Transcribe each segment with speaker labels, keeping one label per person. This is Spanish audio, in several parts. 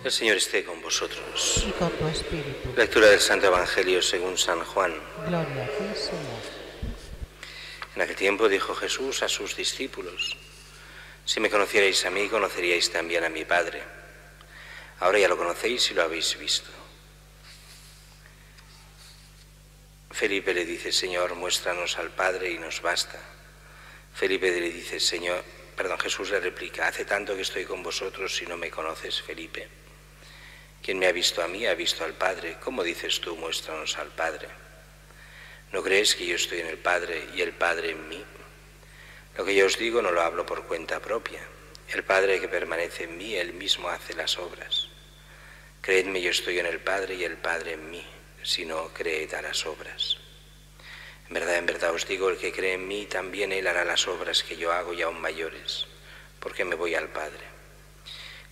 Speaker 1: El Señor esté con vosotros.
Speaker 2: Y con tu espíritu.
Speaker 1: Lectura del Santo Evangelio según San Juan.
Speaker 2: Gloria a ti, Señor.
Speaker 1: En aquel tiempo dijo Jesús a sus discípulos: si me conocierais a mí, conoceríais también a mi Padre. Ahora ya lo conocéis y lo habéis visto. Felipe le dice: Señor, muéstranos al Padre y nos basta. Felipe le dice: Jesús le replica: hace tanto que estoy con vosotros y no me conoces, Felipe. Quien me ha visto a mí ha visto al Padre. ¿Cómo dices tú, muéstranos al Padre? ¿No crees que yo estoy en el Padre y el Padre en mí? Lo que yo os digo no lo hablo por cuenta propia. El Padre que permanece en mí, Él mismo hace las obras. Creedme, yo estoy en el Padre y el Padre en mí. Si no, creed a las obras. En verdad os digo, el que cree en mí, también Él hará las obras que yo hago y aún mayores, porque me voy al Padre.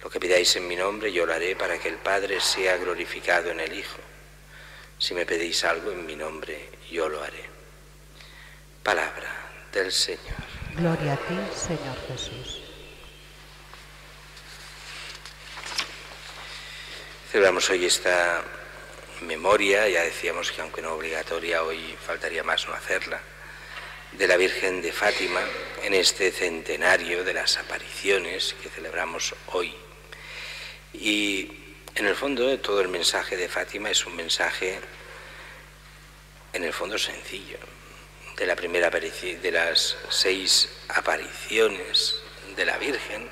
Speaker 1: Lo que pidáis en mi nombre yo lo haré para que el Padre sea glorificado en el Hijo. Si me pedís algo en mi nombre, yo lo haré. Palabra del Señor.
Speaker 2: Gloria a ti, Señor Jesús.
Speaker 1: Celebramos hoy esta memoria, ya decíamos que aunque no obligatoria, hoy faltaría más no hacerla, de la Virgen de Fátima en este centenario de las apariciones que celebramos hoy. Y en el fondo todo el mensaje de Fátima es un mensaje en el fondo sencillo. De la primera aparición, de las 6 apariciones de la Virgen,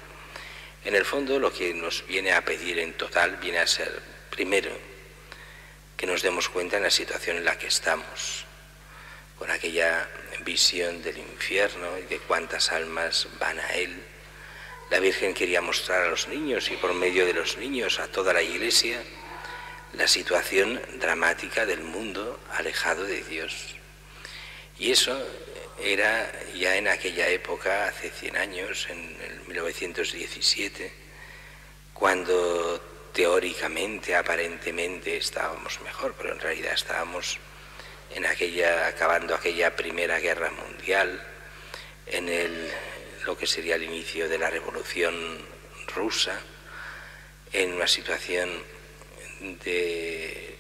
Speaker 1: en el fondo lo que nos viene a pedir en total viene a ser, primero, que nos demos cuenta en la situación en la que estamos, con aquella visión del infierno y de cuántas almas van a él. La Virgen quería mostrar a los niños y por medio de los niños a toda la Iglesia la situación dramática del mundo alejado de Dios. Y eso era ya en aquella época, hace 100 años, en el 1917, cuando teóricamente, aparentemente estábamos mejor, pero en realidad estábamos acabando aquella Primera Guerra Mundial, en lo que sería el inicio de la Revolución Rusa, en una situación de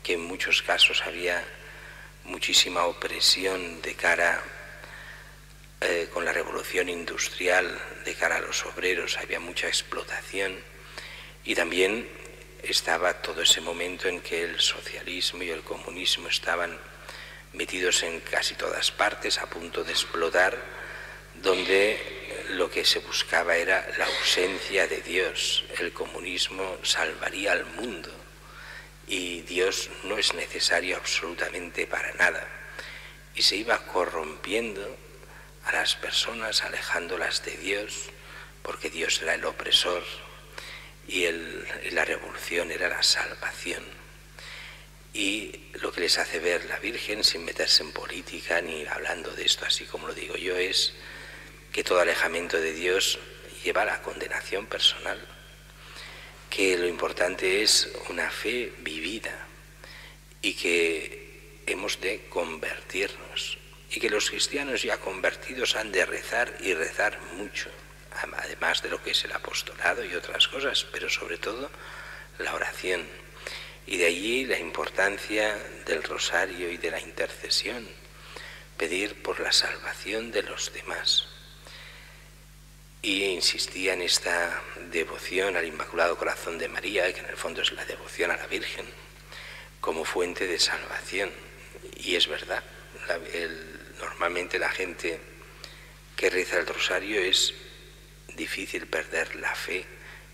Speaker 1: que en muchos casos había muchísima opresión de cara con la revolución industrial, de cara a los obreros, había mucha explotación, y también estaba todo ese momento en que el socialismo y el comunismo estaban metidos en casi todas partes, a punto de explotar, donde lo que se buscaba era la ausencia de Dios. El comunismo salvaría al mundo y Dios no es necesario absolutamente para nada. Y se iba corrompiendo a las personas, alejándolas de Dios, porque Dios era el opresor y la revolución era la salvación. Y lo que les hace ver la Virgen, sin meterse en política ni hablando de esto así como lo digo yo, es que todo alejamiento de Dios lleva a la condenación personal, que lo importante es una fe vivida y que hemos de convertirnos, y que los cristianos ya convertidos han de rezar y rezar mucho, además de lo que es el apostolado y otras cosas, pero sobre todo la oración. Y de allí la importancia del rosario y de la intercesión, pedir por la salvación de los demás. Y insistía en esta devoción al Inmaculado Corazón de María, que en el fondo es la devoción a la Virgen, como fuente de salvación. Y es verdad, normalmente la gente que reza el rosario es difícil perder la fe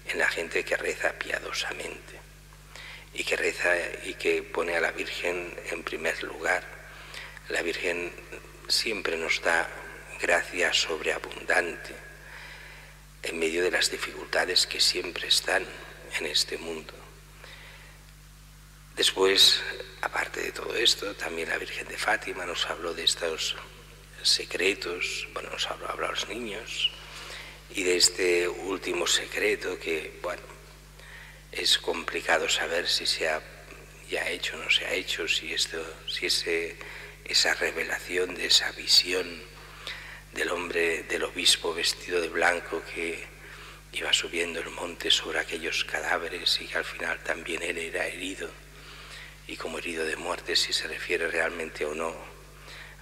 Speaker 1: en la gente que reza piadosamente y que reza y que pone a la Virgen en primer lugar. La Virgen siempre nos da gracia sobreabundante en medio de las dificultades que siempre están en este mundo. Después, aparte de todo esto, también la Virgen de Fátima nos habló de estos secretos, nos habló a los niños, y de este último secreto que, es complicado saber si se ha ya hecho o no se ha hecho, esa revelación de esa visión del hombre, del obispo vestido de blanco que iba subiendo el monte sobre aquellos cadáveres y que al final también él era herido, y como herido de muerte, si se refiere realmente o no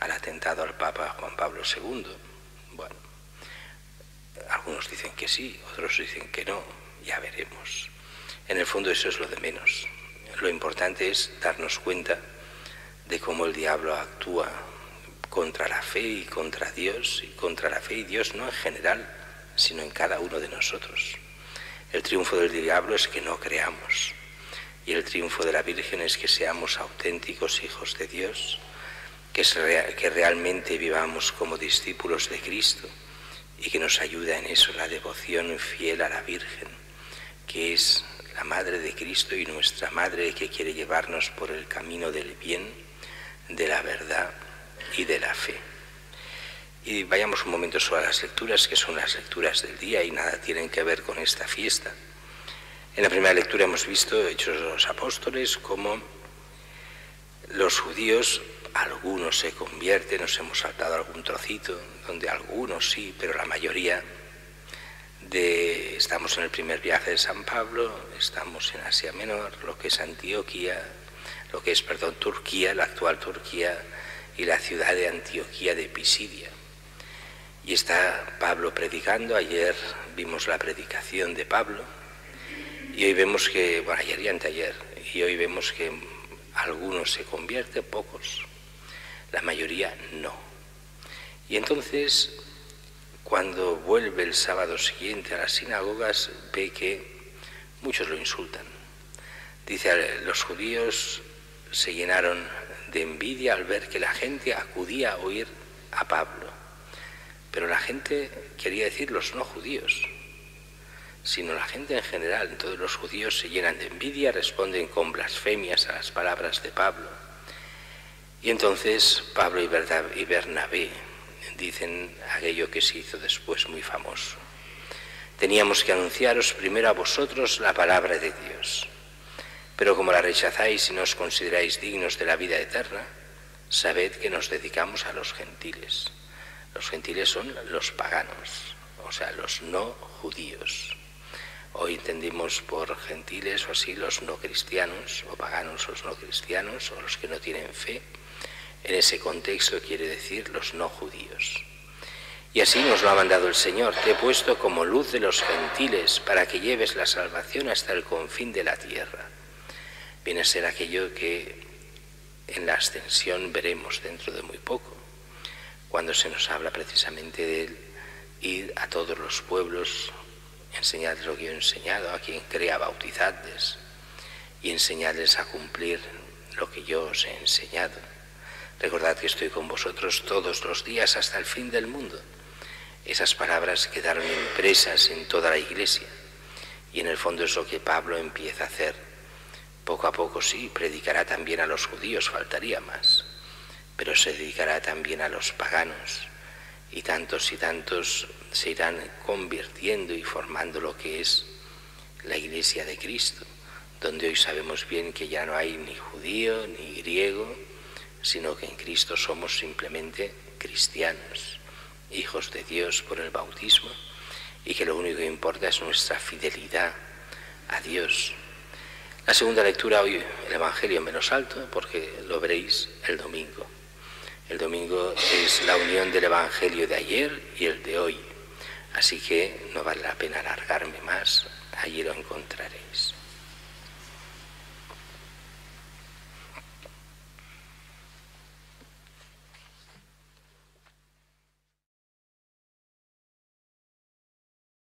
Speaker 1: al atentado al Papa Juan Pablo II. Bueno, algunos dicen que sí, otros dicen que no, ya veremos. En el fondo eso es lo de menos. Lo importante es darnos cuenta de cómo el diablo actúa contra la fe y contra Dios, y contra la fe y Dios no en general, sino en cada uno de nosotros. El triunfo del diablo es que no creamos, y el triunfo de la Virgen es que seamos auténticos hijos de Dios, que realmente vivamos como discípulos de Cristo, y que nos ayuda en eso la devoción fiel a la Virgen, que es la Madre de Cristo y nuestra Madre, que quiere llevarnos por el camino del bien, de la verdad y de la fe. Y vayamos un momento sobre las lecturas, que son las lecturas del día y nada tienen que ver con esta fiesta. En la primera lectura hemos visto, Hechos de los Apóstoles, cómo los judíos, algunos se convierten, nos hemos saltado algún trocito, donde algunos sí, pero la mayoría, estamos en el primer viaje de San Pablo, estamos en Asia Menor, lo que es Antioquía, Turquía, la actual Turquía, y la ciudad de Antioquía de Pisidia. Y está Pablo predicando. Ayer vimos la predicación de Pablo, y hoy vemos que, bueno, ayer y anteayer, y hoy vemos que algunos se convierten, pocos, la mayoría no. Y entonces, cuando vuelve el sábado siguiente a las sinagogas, ve que muchos lo insultan. Dice, los judíos se llenaron de envidia al ver que la gente acudía a oír a Pablo. Pero la gente, quería decir los no judíos, sino la gente en general. Entonces los judíos se llenan de envidia, responden con blasfemias a las palabras de Pablo. Y entonces Pablo y Bernabé dicen aquello que se hizo después muy famoso. Teníamos que anunciaros primero a vosotros la palabra de Dios, pero como la rechazáis y no os consideráis dignos de la vida eterna, sabed que nos dedicamos a los gentiles. Los gentiles son los paganos, o sea, los no judíos. Hoy entendimos por gentiles o así los no cristianos, o paganos los no cristianos, o los que no tienen fe. En ese contexto quiere decir los no judíos. Y así nos lo ha mandado el Señor: te he puesto como luz de los gentiles para que lleves la salvación hasta el confín de la tierra. Viene a ser aquello que en la ascensión veremos dentro de muy poco, cuando se nos habla precisamente de ir a todos los pueblos, enseñarles lo que yo he enseñado, a quien crea bautizadles, y enseñarles a cumplir lo que yo os he enseñado. Recordad que estoy con vosotros todos los días hasta el fin del mundo. Esas palabras quedaron impresas en toda la Iglesia, y en el fondo es lo que Pablo empieza a hacer. Poco a poco sí, predicará también a los judíos, faltaría más, pero se dedicará también a los paganos, y tantos se irán convirtiendo y formando lo que es la Iglesia de Cristo, donde hoy sabemos bien que ya no hay ni judío ni griego, sino que en Cristo somos simplemente cristianos, hijos de Dios por el bautismo, y que lo único que importa es nuestra fidelidad a Dios. La segunda lectura hoy, el Evangelio menos alto, porque lo veréis el domingo. El domingo es la unión del Evangelio de ayer y el de hoy, así que no vale la pena alargarme más, allí lo encontraréis.